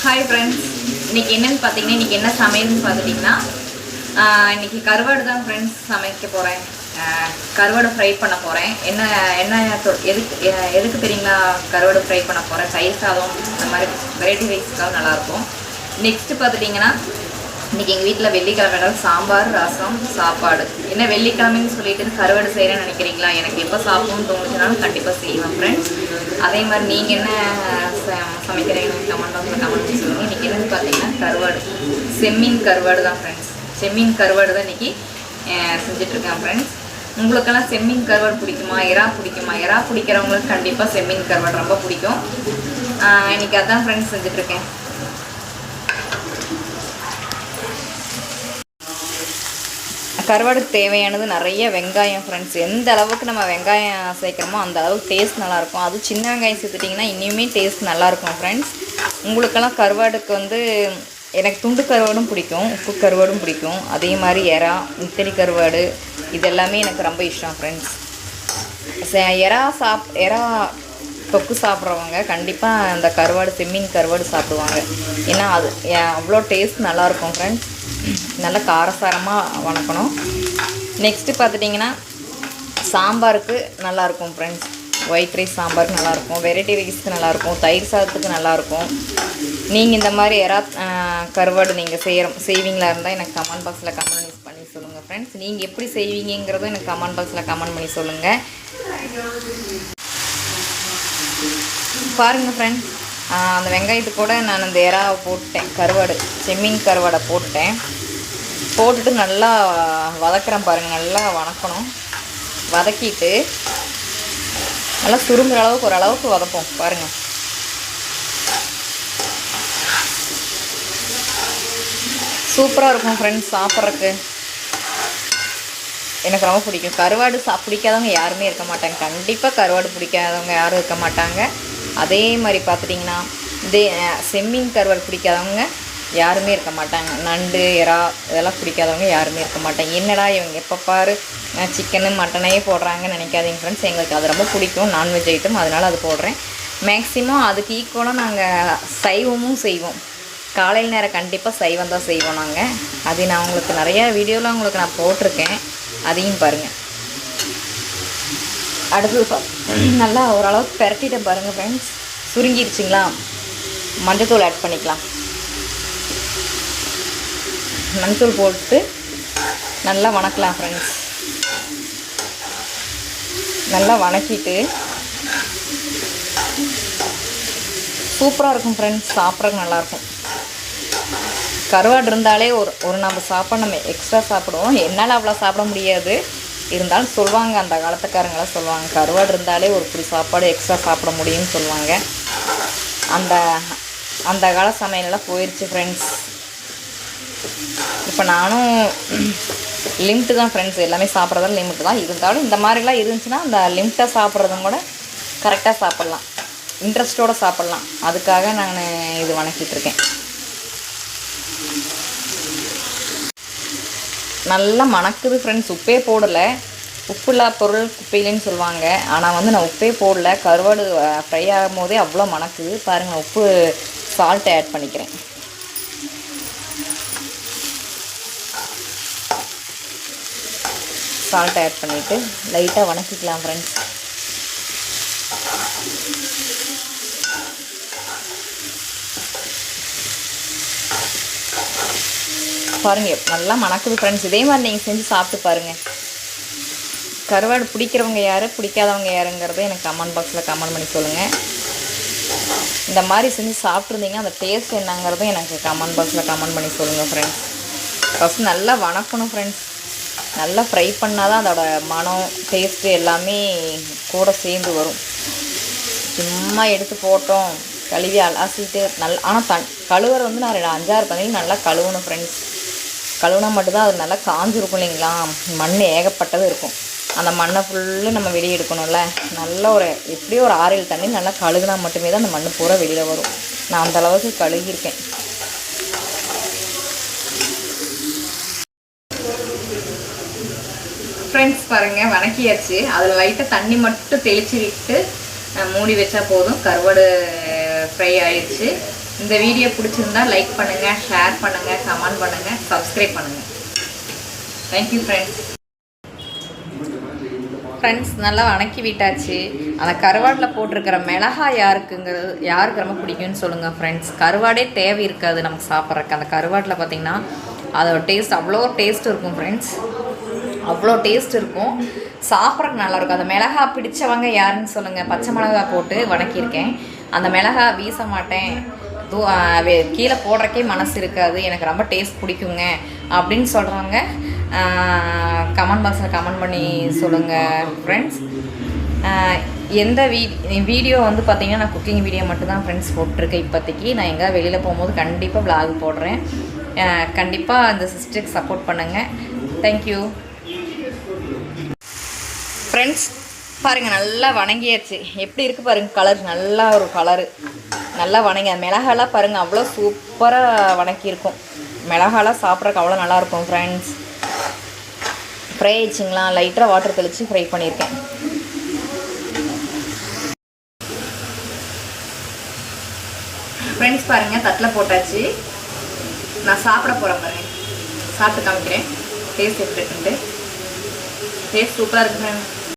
Hi friends, இன்றைக்கி என்னென்னு பார்த்தீங்கன்னா, இன்றைக்கி என்ன சமையல்னு பார்த்துட்டிங்கன்னா, இன்றைக்கி கருவாடு தான் ஃப்ரெண்ட்ஸ் சமைக்க போகிறேன். கருவாடை ஃப்ரை பண்ண போகிறேன். என்ன எதுக்கு தெரியுங்களா கருவாடு ஃப்ரை பண்ண போகிறேன்? தயிர் சாதம் இந்த மாதிரி வெரைட்டி ரைஸ்க்காக நல்லாயிருக்கும். நெக்ஸ்ட்டு பார்த்துட்டிங்கன்னா, இன்றைக்கி எங்கள் வீட்டில் வெள்ளிக்கிழமை சாம்பார், ரசம், சாப்பாடு. என்ன வெள்ளிக்கிழமைன்னு சொல்லிட்டு கருவாடு செய்கிறேன்னு நினைக்கிறீங்களா? எனக்கு எப்போ சாப்பிடணும்னு தோணுச்சுனாலும் கண்டிப்பாக செய்வேன் ஃப்ரெண்ட்ஸ். அதே மாதிரி நீங்கள் என்ன சமைக்கிறீங்கன்னு கமெண்ட் பாக்ஸில் கமெண்ட் பண்ணி சொல்லுங்கள். இன்றைக்கி என்னென்னு பார்த்தீங்கன்னா கருவாடு, செம்மீன் கருவாடு தான் ஃப்ரெண்ட்ஸ். செம்மீன் கருவாடு தான் இன்றைக்கி செஞ்சிட்ருக்கேன் ஃப்ரெண்ட்ஸ். உங்களுக்கெல்லாம் செம்மீன் கருவாடு பிடிக்குமா? எறா பிடிக்குமா? எறா பிடிக்கிறவங்களுக்கு கண்டிப்பாக செம்மீன் கருவாடு ரொம்ப பிடிக்கும். இன்றைக்கி அதான் ஃப்ரெண்ட்ஸ் செஞ்சிட்ருக்கேன். கருவாடுக்கு தேவையானது நிறைய வெங்காயம் ஃப்ரெண்ட்ஸ். எந்த அளவுக்கு நம்ம வெங்காயம் சேர்க்குறோமோ அந்த அளவுக்கு டேஸ்ட் நல்லாயிருக்கும். அது சின்ன வெங்காயம் சேர்த்துட்டிங்கன்னா இன்னுமே டேஸ்ட் நல்லாயிருக்கும் ஃப்ரெண்ட்ஸ். உங்களுக்கெல்லாம் கருவாடுக்கு எனக்கு துண்டு கருவாடும் பிடிக்கும், உப்பு கருவாடும் பிடிக்கும். அதே மாதிரி எறா, முத்தரி கருவாடு இது எல்லாமே எனக்கு ரொம்ப இஷ்டம் ஃப்ரெண்ட்ஸ். எறா தொக்கு சாப்பிட்றவங்க கண்டிப்பாக அந்த கருவாடு, செம்மீன் கருவாடு சாப்பிடுவாங்க. ஏன்னா அது அவ்வளோ டேஸ்ட் நல்லாயிருக்கும் ஃப்ரெண்ட்ஸ். நல்லா காரசாரமாக வணக்கணும். நெக்ஸ்ட்டு பார்த்துட்டிங்கன்னா சாம்பாருக்கு நல்லாயிருக்கும் ஃப்ரெண்ட்ஸ். ஒயிட் ரைஸ் சாம்பாருக்கு நல்லாயிருக்கும், வெரைட்டி ரைஸ்க்கு நல்லாயிருக்கும், தயிர் சாதத்துக்கு நல்லாயிருக்கும். நீங்கள் இந்த மாதிரி கருவாடு நீங்கள் செய்வீங்களா இருந்தால் எனக்கு கமெண்ட் பாக்ஸில் கமெண்ட் பண்ணி சொல்லுங்கள் ஃப்ரெண்ட்ஸ். நீங்கள் எப்படி செய்வீங்கிறதும் எனக்கு கமெண்ட் பாக்ஸில் கமெண்ட் பண்ணி சொல்லுங்கள். பாருங்கள் ஃப்ரெண்ட்ஸ், அந்த வெங்காயத்து கூட நான் அந்த எறாவை போட்டேன், கருவாடு செம்மீன் கருவாடை போட்டுட்டு நல்லா வதக்குறேன் பாருங்கள். நல்லா வதக்கணும். வதக்கிட்டு நல்லா சுருங்குற அளவுக்கு ஓரளவுக்கு வதப்போம் பாருங்கள். சூப்பராக இருக்கும் ஃப்ரெண்ட்ஸ் சாப்பிட்றதுக்கு. எனக்கு ரொம்ப பிடிக்கும். கருவாடு பிடிக்காதவங்க யாருமே இருக்க மாட்டாங்க. கண்டிப்பாக கருவாடு பிடிக்காதவங்க யாரும் இருக்க மாட்டாங்க. அதே மாதிரி பார்த்துட்டிங்கன்னா செம்மீன் கருவாடு பிடிக்காதவங்க யாருமே இருக்க மாட்டாங்க. நண்டு, எறா இதெல்லாம் பிடிக்காதவங்க யாருமே இருக்க மாட்டாங்க. என்னடா இவங்க எப்போ பாரு சிக்கனு மட்டனையே போடுறாங்கன்னு நினைக்காதீங்க ஃப்ரெண்ட்ஸ். எங்களுக்கு அது ரொம்ப பிடிக்கும், நான்வெஜ் ஐட்டம், அதனால் அது போடுறேன். மேக்ஸிமம் அதுக்கு ஈக்குவலாக நாங்கள் சைவமும் செய்வோம். காலையில் நேரம் கண்டிப்பாக சைவம் தான் செய்வோம் நாங்கள். அது நான் உங்களுக்கு நிறையா வீடியோவில் உங்களுக்கு நான் போட்டிருக்கேன், அதையும் பாருங்கள். அடுத்தது நல்லா ஓரளவுக்கு பெரட்டிட்டேன் பாருங்கள் ஃப்ரெண்ட்ஸ். சுருங்கிடுச்சிங்களா? மஞ்சத்தூள் ஆட் பண்ணிக்கலாம். மஞ்சத்தூள் போட்டு நல்லா வணக்கலாம் ஃப்ரெண்ட்ஸ். நல்லா வணக்கிட்டு சூப்பராக இருக்கும் ஃப்ரெண்ட்ஸ். சாப்பிட்றதுக்கு நல்லாயிருக்கும். கருவாடு இருந்தாலே ஒரு நம்ம சாப்பாடு நம்ம எக்ஸ்ட்ரா சாப்பிடுவோம். என்னால் அவ்வளோ சாப்பிட முடியாது, இருந்தாலும் சொல்லுவாங்க, அந்த காலத்துக்காரங்களாம் சொல்லுவாங்க கருவாடு இருந்தாலே ஒரு புடி சாப்பாடு எக்ஸ்ட்ரா சாப்பிட முடியும்னு சொல்லுவாங்க. அந்த கால சமையலெல்லாம் போயிடுச்சு ஃப்ரெண்ட்ஸ். இப்போ நானும் லிமிட்டு தான் ஃப்ரெண்ட்ஸ். எல்லாமே சாப்பிட்றதால லிமிட்டு தான். இருந்தாலும் இந்த மாதிரிலாம் இருந்துச்சுன்னா அந்த லிமிட்டாக சாப்பிட்றதும் கூட கரெக்டாக சாப்பிட்லாம், இன்ட்ரெஸ்ட்டோடு சாப்பிட்லாம். அதுக்காக நான் இது வணக்கிட்டுருக்கேன். நல்லா மணக்குது ஃப்ரெண்ட்ஸ். உப்பே போடலை. உப்புல்லா பொருள் குப்பையிலேன்னு சொல்லுவாங்க. ஆனால் நான் உப்பே போடலை. கருவாடு ஃப்ரை ஆகும் போதே அவ்வளோ மணக்குது பாருங்கள். உப்பு சால்ட்டை ஆட் பண்ணிக்கிறேன். சால்ட்டை ஆட் பண்ணிவிட்டு லைட்டாக வணக்கிக்கலாம் ஃப்ரெண்ட்ஸ். பாருங்கள் நல்லா மணக்குது ஃப்ரெண்ட்ஸ். இதே மாதிரி நீங்கள் செஞ்சு சாப்பிட்டு பாருங்கள். கருவாடு பிடிக்கிறவங்க யார், பிடிக்காதவங்க யாருங்கிறத எனக்கு கமெண்ட் பாக்ஸில் கமெண்ட் பண்ணி சொல்லுங்கள். இந்த மாதிரி செஞ்சு சாப்பிட்ருந்தீங்கன்னா அந்த டேஸ்ட் என்னங்கிறதும் எனக்கு கமெண்ட் பாக்ஸில் கமெண்ட் பண்ணி சொல்லுங்கள் ஃப்ரெண்ட்ஸ். ஃபஸ்ட்டு நல்லா வணக்கணும் ஃப்ரெண்ட்ஸ். நல்லா ஃப்ரை பண்ணால் தான் அதோடய மனம், டேஸ்ட்டு எல்லாமே கூட சேர்ந்து வரும். சும்மா எடுத்து போட்டோம், கழுவி அலசிட்டு ஆனால் கழுவுற நான் 5-6 தண்ணியில் நல்லா கழுவணும் ஃப்ரெண்ட்ஸ். கழுவுனா மட்டும்தான் அது நல்லா காஞ்சிருக்கும் இல்லைங்களா? மண் ஏகப்பட்டது இருக்கும். அந்த மண்ணை ஃபுல்லு நம்ம வெளியே எடுக்கணும்ல. நல்ல எப்படியும் ஒரு 6-7 தண்ணி நல்லா கழுகுனா மட்டுமே தான் அந்த மண் பூரா வெளியில் வரும். நான் அந்தளவுக்கு கழுகியிருக்கேன். ஃப்ரெண்ட்ஸ் பாருங்கள், வணக்கியாச்சு. அதில் லைட்டாக தண்ணி மட்டும் தெளிச்சு விட்டு மூடி வச்சா போதும். கருவாடு ஃப்ரை ஆயிடுச்சு. இந்த வீடியோ பிடிச்சிருந்தா லைக் பண்ணுங்கள், ஷேர் பண்ணுங்கள், கமெண்ட் பண்ணுங்கள், சப்ஸ்கிரைப் பண்ணுங்கள். Thank you friends. நல்லா வணக்கி விட்டாச்சு. அந்த கருவாடில் போட்டிருக்கிற மிளகாய் யாருக்கு ரொம்ப பிடிக்கும்னு சொல்லுங்கள் ஃப்ரெண்ட்ஸ். கருவாடே தேவை இருக்காது நமக்கு சாப்பிட்றக்கு. அந்த கருவாட்டில் பார்த்திங்கன்னா அதோட டேஸ்ட் அவ்வளோ டேஸ்ட் இருக்கும் ஃப்ரெண்ட்ஸ். அவ்வளோ டேஸ்ட் இருக்கும், சாப்பிட்றக்கு நல்லாயிருக்கும். அந்த மிளகாய் பிடிச்சவங்க யாருன்னு சொல்லுங்கள். பச்சை மிளகாய் போட்டு வணக்கியிருக்கேன். அந்த மிளகாய் வீச மாட்டேன், கீழே போடுறக்கே மனசு இருக்காது, எனக்கு ரொம்ப டேஸ்ட் பிடிக்குங்க அப்படின்னு சொல்கிறவங்க கமெண்ட் பாக்ஸில் கமெண்ட் பண்ணி சொல்லுங்கள் ஃப்ரெண்ட்ஸ். எந்த வீடியோ வந்து பார்த்திங்கன்னா நான் குக்கிங் வீடியோ மட்டும்தான் ஃப்ரெண்ட்ஸ் போட்டிருக்கேன் இப்போதைக்கு. நான் எங்கேயாவது வெளியில் போகும்போது கண்டிப்பாக vlog போடுறேன். கண்டிப்பாக அந்த சிஸ்டருக்கு சப்போர்ட் பண்ணுங்கள். Thank you friends. பாருங்கள், நல்லா வணங்கியாச்சு. எப்படி இருக்குது பாருங்கள், கலர் நல்லா ஒரு கலரு நல்லா வணங்கி. அந்த மிளகாலாம் பாருங்கள் அவ்வளோ சூப்பராக வணக்கியிருக்கும். மிளகாலாம் சாப்பிட்றக்கு அவ்வளோ நல்லாயிருக்கும் ஃப்ரெண்ட்ஸ். ஃப்ரை ஆயிடுச்சுங்களா, லைட்டாக வாட்டர் தெளித்து ஃப்ரை பண்ணியிருக்கேன். ஃப்ரெண்ட்ஸ் பாருங்கள், தட்டில் போட்டாச்சு. நான் சாப்பிட போகிறேன் பாருங்கள், சாப்பிட்டு காமிக்கிறேன் டேஸ்ட் எப்படி இருக்குன்ட்டு. டேஸ்ட் சூப்பராக இருக்குது ஃப்ரெண்ட்ஸ்.